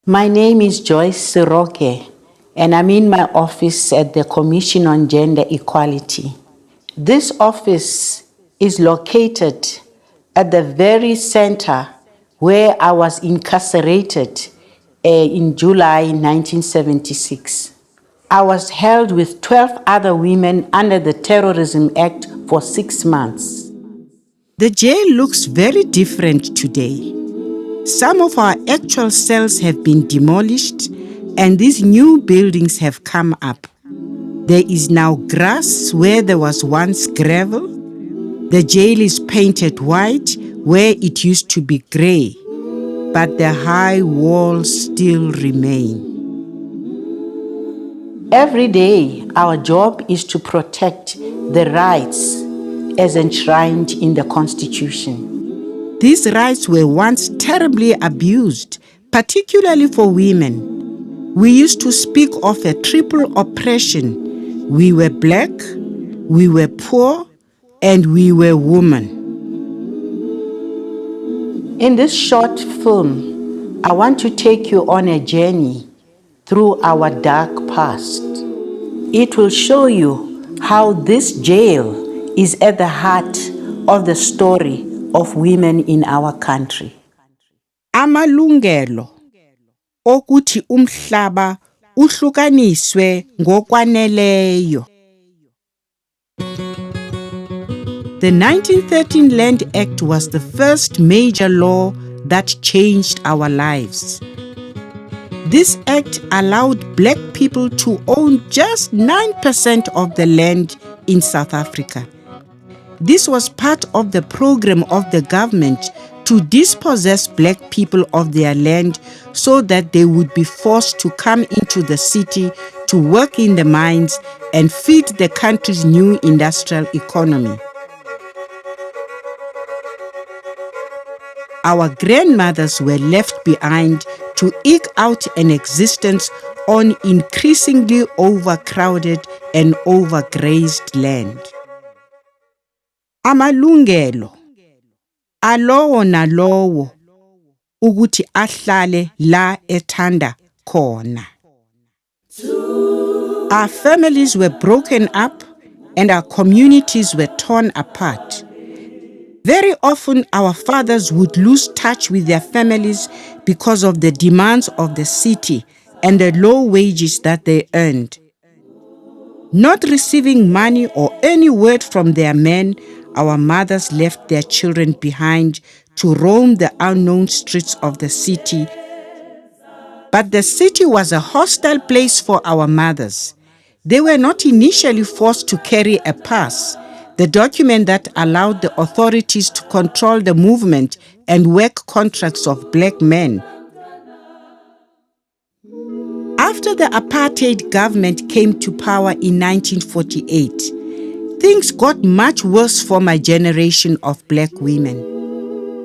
My name is Joyce Siroke, and I'm in my office at the Commission on Gender Equality. This office is located at the very center where I was incarcerated in July 1976. I was held with 12 other women under the Terrorism Act for 6 months. The jail looks very different today. Some of our actual cells have been demolished and these new buildings have come up. There is now grass where there was once gravel. The jail is painted white where it used to be grey, but the high walls still remain. Every day, our job is to protect the rights as enshrined in the Constitution. These rights were once terribly abused, particularly for women. We used to speak of a triple oppression. We were black, we were poor, and we were women. In this short film, I want to take you on a journey through our dark past. It will show you how this jail is at the heart of the story of women in our country. Amalungelo okuthi umhlaba uhlukaniswe ngokwaneleyo. The 1913 Land Act was the first major law that changed our lives. This act allowed black people to own just 9% of the land in South Africa. This was part of the program of the government to dispossess black people of their land so that they would be forced to come into the city to work in the mines and feed the country's new industrial economy. Our grandmothers were left behind to eke out an existence on increasingly overcrowded and overgrazed land. Amalungelo alowo nalowo ukuthi ahlale la ethanda khona. Our families were broken up and our communities were torn apart. Very often our fathers would lose touch with their families because of the demands of the city and the low wages that they earned. Not receiving money or any word from their men, our mothers left their children behind to roam the unknown streets of the city. But the city was a hostile place for our mothers. They were not initially forced to carry a pass, the document that allowed the authorities to control the movement and work contracts of black men. After the apartheid government came to power in 1948, things got much worse for my generation of black women.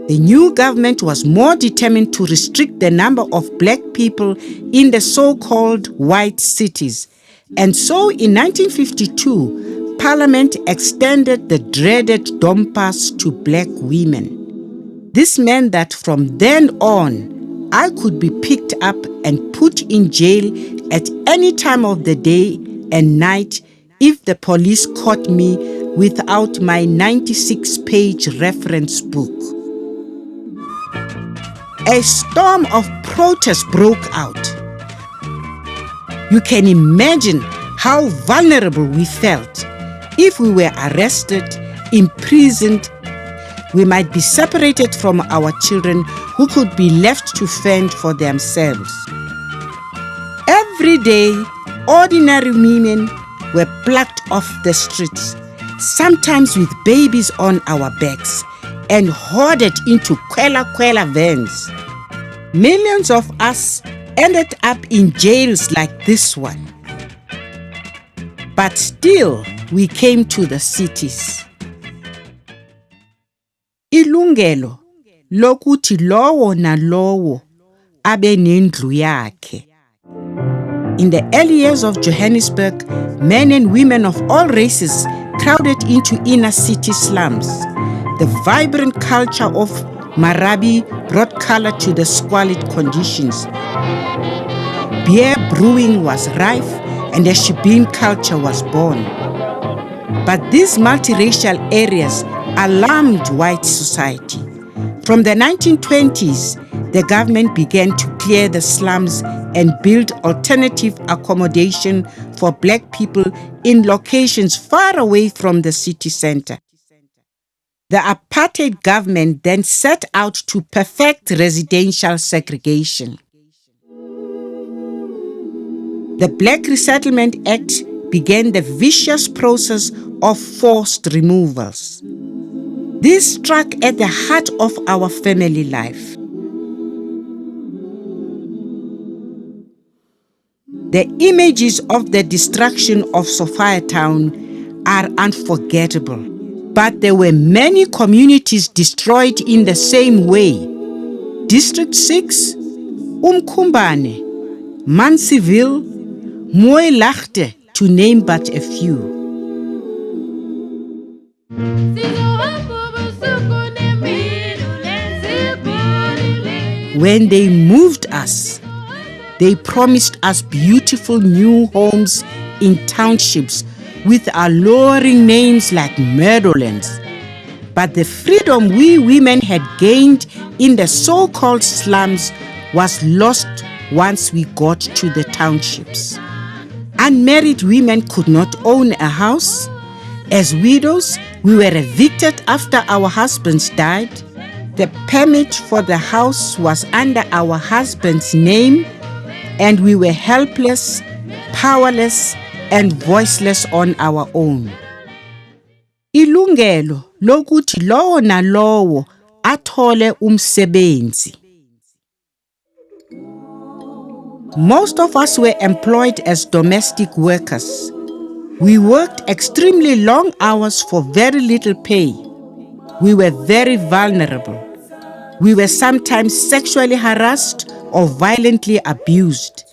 The new government was more determined to restrict the number of black people in the so-called white cities. And so in 1952, Parliament extended the dreaded Dom Pass to black women. This meant that from then on, I could be picked up and put in jail at any time of the day and night if the police caught me without my 96-page reference book. A storm of protest broke out. You can imagine how vulnerable we felt. If we were arrested, imprisoned, we might be separated from our children who could be left to fend for themselves. Every day, ordinary women were plucked off the streets, sometimes with babies on our backs, and hoarded into kwela vans. Millions of us ended up in jails like this one. But still, we came to the cities. Ilungelo lokuthi lowo na lowo abe nendlu yakhe. In the early years of Johannesburg, men and women of all races crowded into inner city slums. The vibrant culture of Marabi brought color to the squalid conditions. Beer brewing was rife and a shebeen culture was born. But these multiracial areas alarmed white society. From the 1920s, the government began to clear the slums and build alternative accommodation for Black people in locations far away from the city center. The apartheid government then set out to perfect residential segregation. The Black Resettlement Act began the vicious process of forced removals. This struck at the heart of our family life. The images of the destruction of Sophiatown are unforgettable, but there were many communities destroyed in the same way. District 6, Umkhumbane, Mansiville, Mooilachte, to name but a few. When they moved us, they promised us beautiful new homes in townships with alluring names like Meadowlands. But the freedom we women had gained in the so-called slums was lost once we got to the townships. Unmarried women could not own a house. As widows, we were evicted after our husbands died. The permit for the house was under our husband's name, and we were helpless, powerless, and voiceless on our own. Ilungelo lokuthi lowo nalowo athole umsebenzi. Most of us were employed as domestic workers. We worked extremely long hours for very little pay. We were very vulnerable. We were sometimes sexually harassed or violently abused.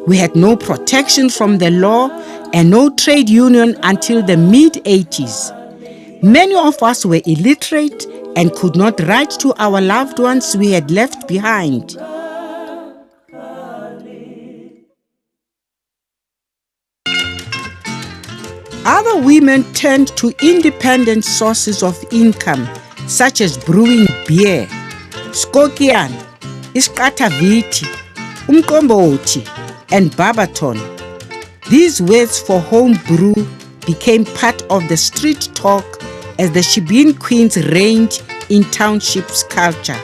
We had no protection from the law and no trade union until the mid-80s. Many of us were illiterate and could not write to our loved ones we had left behind. Other women turned to independent sources of income, such as brewing beer, skokian, iskataviti, umkomboti, and barberton. These words for home brew became part of the street talk as the shebeen queens reigned in townships culture.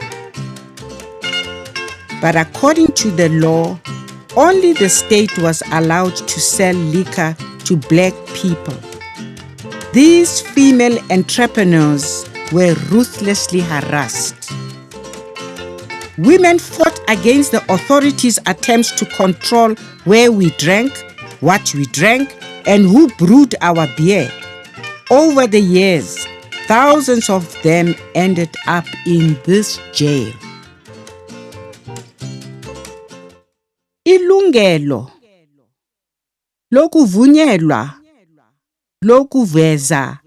But according to the law, only the state was allowed to sell liquor to Black people. These female entrepreneurs were ruthlessly harassed. Women fought against the authorities' attempts to control where we drank, what we drank, and who brewed our beer. Over the years, thousands of them ended up in this jail. Ilungelo lokuvunyelwa lokuveza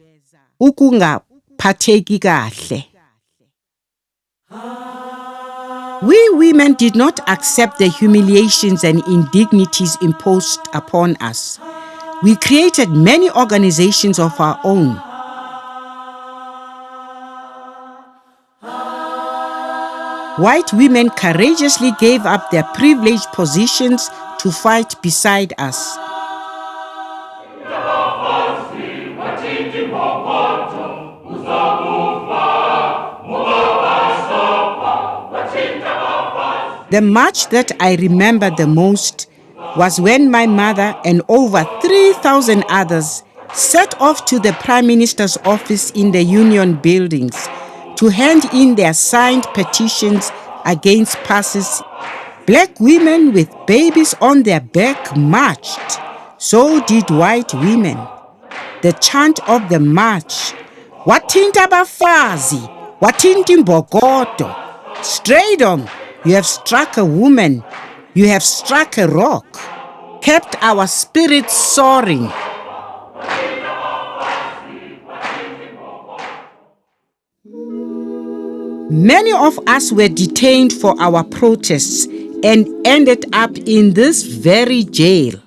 ukungaphatheki kahle. We women did not accept the humiliations and indignities imposed upon us. We created many organizations of our own. White women courageously gave up their privileged positions to fight beside us. The march that I remember the most was when my mother and over 3,000 others set off to the Prime Minister's office in the Union buildings to hand in their signed petitions against passes. Black women with babies on their back marched. So did white women. The chant of the march, "Wathinta abafazi, wathinta imbokodo. Straight on, you have struck a woman, you have struck a rock," kept our spirits soaring. Many of us were detained for our protests and ended up in this very jail.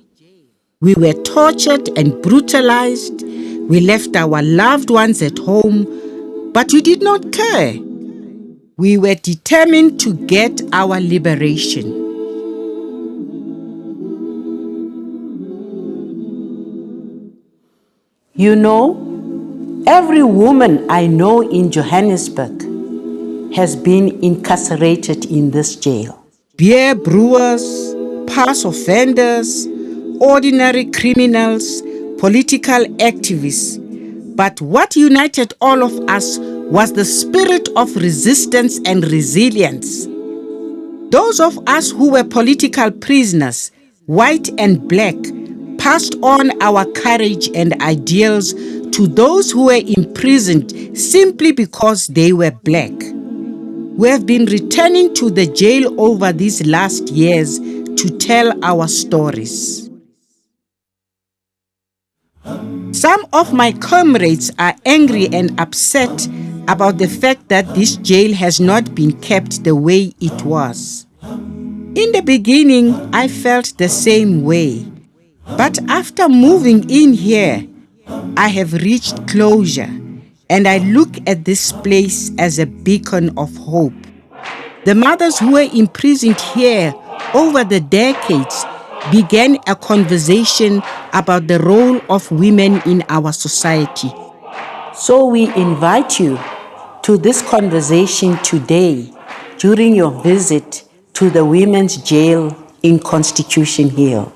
We were tortured and brutalized. We left our loved ones at home, but we did not care. We were determined to get our liberation. You know, every woman I know in Johannesburg has been incarcerated in this jail. Beer brewers, past offenders, ordinary criminals, political activists. But what united all of us was the spirit of resistance and resilience. Those of us who were political prisoners, white and black, passed on our courage and ideals to those who were imprisoned simply because they were black. We have been returning to the jail over these last years to tell our stories. Some of my comrades are angry and upset about the fact that this jail has not been kept the way it was. In the beginning, I felt the same way. But after moving in here, I have reached closure, and I look at this place as a beacon of hope. The mothers who were imprisoned here over the decades began a conversation about the role of women in our society. So we invite you to this conversation today during your visit to the women's jail in Constitution Hill.